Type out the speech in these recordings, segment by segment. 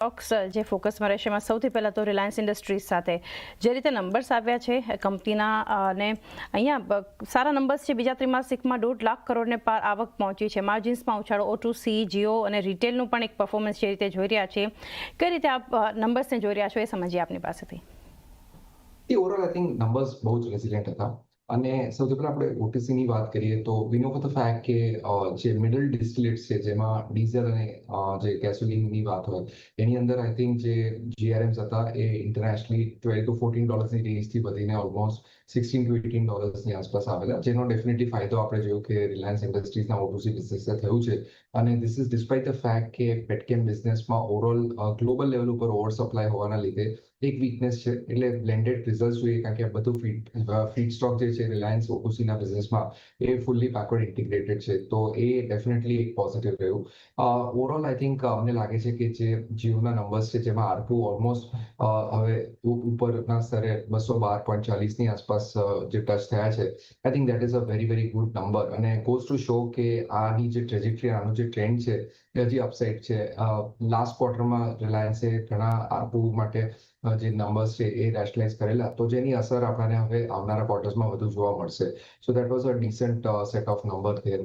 Stokes જે ફોકસમાં રહેશે એમાં સૌથી પહેલાં તો રિલાયન્સ ઇન્ડસ્ટ્રીઝ સાથે જે રીતે નંબર્સ આવ્યા છે કંપનીના અને અહીંયા સારા નંબર્સ છે. બીજા ત્રિમાસિકમાં 1.5 લાખ કરોડને પાર આવક પહોંચી છે. માર્જિન્સમાં ઉછાળો. O2C, જીઓ અને રિટેલનું પણ એક પરફોર્મન્સ જે રીતે જોઈ રહ્યા છીએ, કઈ રીતે આપ નંબર્સને જોઈ રહ્યા છો એ સમજીએ આપની પાસેથી. ઓવરઓલ આઈ થિંક નંબર્સ બહુ જ રેઝિલિયન્ટ હતા અને સૌથી પહેલા આપણે OTC ની વાત કરીએ તો વી નો ફોર ધ ફેક્ટ કે જે મિડલ ડિસ્ટિલેટ્સ છે જેમાં ડીઝલ અને જે ગેસોલિનની વાત હોય એની અંદર આઈ થિંક જે GRMs હતા એ ઇન્ટરનેશનલી $12 to $14 રેન્જથી વધીને ઓલમોસ્ટ $16 to $18 આસપાસ આવેલા, જેનો ડેફિનેટલી ફાયદો આપણે જોયું કે રિલાયન્સ ઇન્ડસ્ટ્રીઝના O2C બિઝનેસને થયું છે. અને this is despite the fact કે પેટકેમ બિઝનેસમાં ઓવરઓલ ગ્લોબલ લેવલ ઉપર ઓવર સપ્લાય હોવાના લીધે એક વીકનેસ છે. એટલે બ્લેન્ડેડ રિઝલ્ટ જોઈએ કારણ કે આ બધું ફીડ સ્ટોક જે છે રિલાયન્સ O2Cના બિઝનેસમાં એ ફૂલ્લી બેકવર્ડ ઇન્ટિગ્રેટેડ છે, તો એ ડેફિનેટલી એક પોઝિટિવ રહ્યું. ઓવરઓલ આઈ થિંક અમને લાગે છે કે જે જીઓના નંબર્સ છે જેમાં ARPU ઓલમોસ્ટ હવે ઉપરના સ્તરે 212.40 આસપાસ જે ટચ થયા છે, I think that is a very very good number અને ગોઝ ટુ શો કે આની જે ટ્રેજેક્ટરી, આનું જે ટ્રેન્ડ છે એ હજી અપસાઇડ છે. લાસ્ટ ક્વાર્ટરમાં રિલાયન્સે ઘણા ARPU માટે જે નંબર્સ છે એ રેશનલાઇઝ કરેલા, તો જેની અસર આપણને હવે આવનારા ક્વાર્ટર્સમાં વધુ જોવા મળશે. So that was a decent set of number there.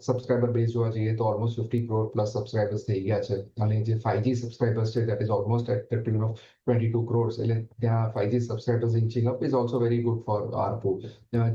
Subscriber base જોવા જઈએ તો ઓલમોસ્ટ 50 કરોડ પ્લસ સબસ્ક્રાઇબર્સ થઈ ગયા છે અને જે 5G સબસ્ક્રાઇબર્સ છે that is almost at the tune of 22 crores. એટલે ત્યાં 5G subscribers inching up is also very good for ARPU.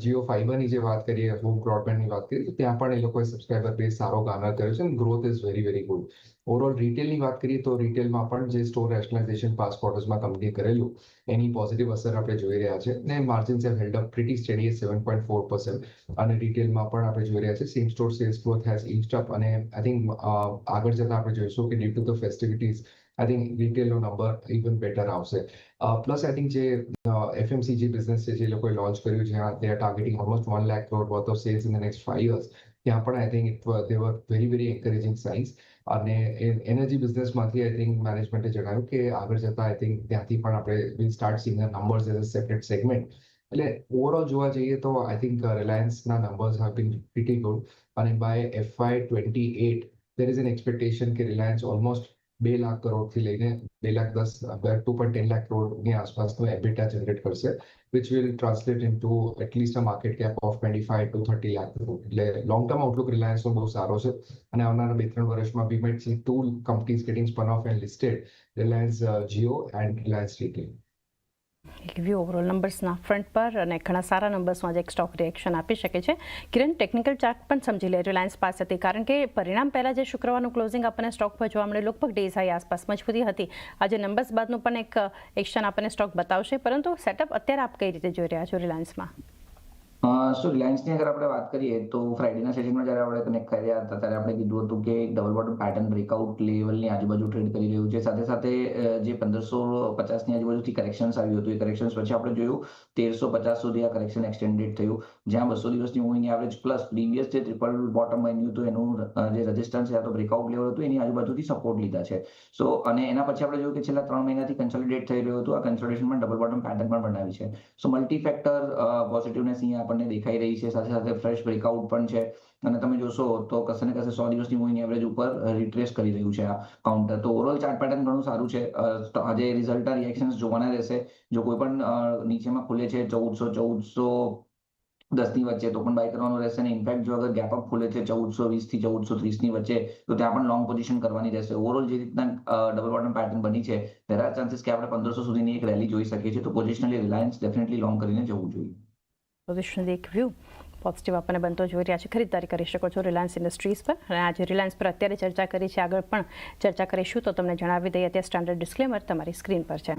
Jio ફાઈબરની જે વાત કરીએ, હોમ બ્રોડબેન્ડની વાત કરીએ તો ત્યાં પણ એ લોકોએ સબસ્ક્રાઇબર બેઝ સારો ગાર્નર કર્યો છે અને growth is very very good. Overall રિટેલની વાત કરીએ તો રિટેલમાં પણ જે સ્ટોર રેશનલાઇઝેશન પાસ ક્વાર્ટર્સમાં કંપનીએ કરેલું એની પોઝિટિવ અસર આપણે જોઈ રહ્યા છે ને margins have held up pretty steady at 7.4% અને રિટેલમાં પણ આપણે જોઈ રહ્યા છે same store sales growth has inched up અને આઈ થિંક આગળ જતા આપણે જોઈશું કે due to the festivities I think રિટેલનો નંબર ઇવન બેટર આવશે. પ્લસ આઈ થિંક જે FMCG બિઝનેસ છે જે લોકોએ લોન્ચ કર્યું છે, they are targeting almost 1 lakh crore worth of sales in the next 5 years. ત્યાં પણ I think they were very very encouraging signs. અને એનર્જી બિઝનેસમાંથી આઈ થિંક મેનેજમેન્ટે જણાવ્યું કે આગળ જતા આઈ થિંક ત્યાંથી પણ આપણે will start seeing the numbers as a separate segment. એટલે ઓવરઓલ જોવા જઈએ તો આઈ થિંક રિલાયન્સના numbers have been pretty good અને by FY28 there is an expectation કે રિલાયન્સ ઓલમોસ્ટ 2 લાખ કરોડથી લઈને 2.10 લાખ કરોડની આસપાસનો EBITDA જનરેટ કરશે, which will translate into at least a market cap of 25 to 30 lakh crore. એટલે લોંગ ટર્મ આઉટલુક રિલાયન્સનો બહુ સારો છે અને આવનારા 2-3 વર્ષમાં we might see 2 companies getting spun off and listed, Reliance Jio and Reliance Retail. એક view overall નંબર્સના front પર અને ઘણા સારા નંબર્સમાં આજે એક સ્ટોક રિએક્શન આપી શકે છે. કિરણ, ટેકનિકલ ચાર્ટ પણ સમજી લે રિલાયન્સ પાસેથી, કારણ કે પરિણામ પહેલાં જે શુક્રવારનું ક્લોઝિંગ આપણને સ્ટોક પર જોવા મળે લગભગ ડેઝ હાઈ આસપાસ મજબૂતી હતી. આજે નંબર્સ બાદનું પણ એક એક્શન આપણને સ્ટોક બતાવશે, પરંતુ સેટઅપ અત્યારે આપ કઈ રીતે જોઈ રહ્યા છો રિલાયન્સમાં? રિલાયન્સની અગર આપણે વાત કરીએ તો ફ્રાઇડેના સેશનમાં જ્યારે આપણે કનેક્ટ કર્યા હતા ત્યારે આપણે કીધું હતું કે એક ડબલ બોટમ પેટર્ન બ્રેકઆઉટ લેવલની આજુબાજુ ટ્રેડ કરી રહ્યું છે. સાથે સાથે જે 1550ની આજુબાજુથી કરેક્શન્સ આવ્યું હતું એ કરેક્શન્સ પછી આપણે જોયું 1350 સુધી આ કરેક્શન એક્સટેન્ડેડ થયું, જ્યાં 200 દિવસની મૂવિંગ એવરેજ પ્લસ પ્રીવિયસ જે ટ્રિપલ બોટમ બન્યું હતું એનું જે રેઝિસ્ટન્સ યા તો બ્રેકઆઉટ લેવલ હતું એની આજુબાજુથી સપોર્ટ લીધા છે. અને એના પછી આપણે જોયું કે છેલ્લા 3 મહિનાથી કન્સોલિડેટ થઈ રહ્યું હતું. આ કન્સોલિડેશનમાં ડબલ બોટમ પેટર્ન પણ બનાવી છે. મલ્ટી ફેક્ટર પોઝિટિવનેસ અહીંયા આપણને દેખાઈ રહી છે. સાથે સાથે ફ્રેશ બ્રેકઆઉટ પણ છે અને તમે જોશો તો કશે ને કશે 100 દિવસની મૂવિંગ એવરેજ ઉપર રિટ્રેસ કરી રહ્યું છે આ કાઉન્ટર. તો ઓવરઓલ ચાર્ટ પેટર્ન ઘણું સારું છે. આજે રિઝલ્ટના રિએક્શન્સ જોવાના રહેશે. જો કોઈ પણ નીચેમાં ખુલે છે 1410 ની વચ્ચે તો પણ બાય કરવાનું રહેશે અને ઇનફેક્ટ જો અગર ગેપ અપ ખુલે છે 1420 થી 1430 ની વચ્ચે તો ત્યાં પણ લોંગ પોઝિશન કરવાની રહેશે. ઓવરઓલ જે રીતના ડબલ બોટમ પેટર્ન બની છે there are chances કે આપણે 1500 સુધીની એક રેલી જોઈ શકીએ છીએ. તો પોઝિશનલી રિલાયન્સ ડેફિનેટલી લોંગ કરીને જવું જોઈએ. પોઝિશનલ એક વ્યૂ પોઝિટિવ આપણને બનતો જોઈ રહ્યા છે. ખરીદદારી કરી શકો છો રિલાયન્સ ઇન્ડસ્ટ્રીઝ પર. અને આજે રિલાયન્સ પર અત્યારે ચર્ચા કરી છે, આગળ પણ ચર્ચા કરીશું તો તમને જણાવી દઈએ. અત્યારે સ્ટાન્ડર્ડ ડિસ્ક્લેમર તમારી સ્ક્રીન પર છે.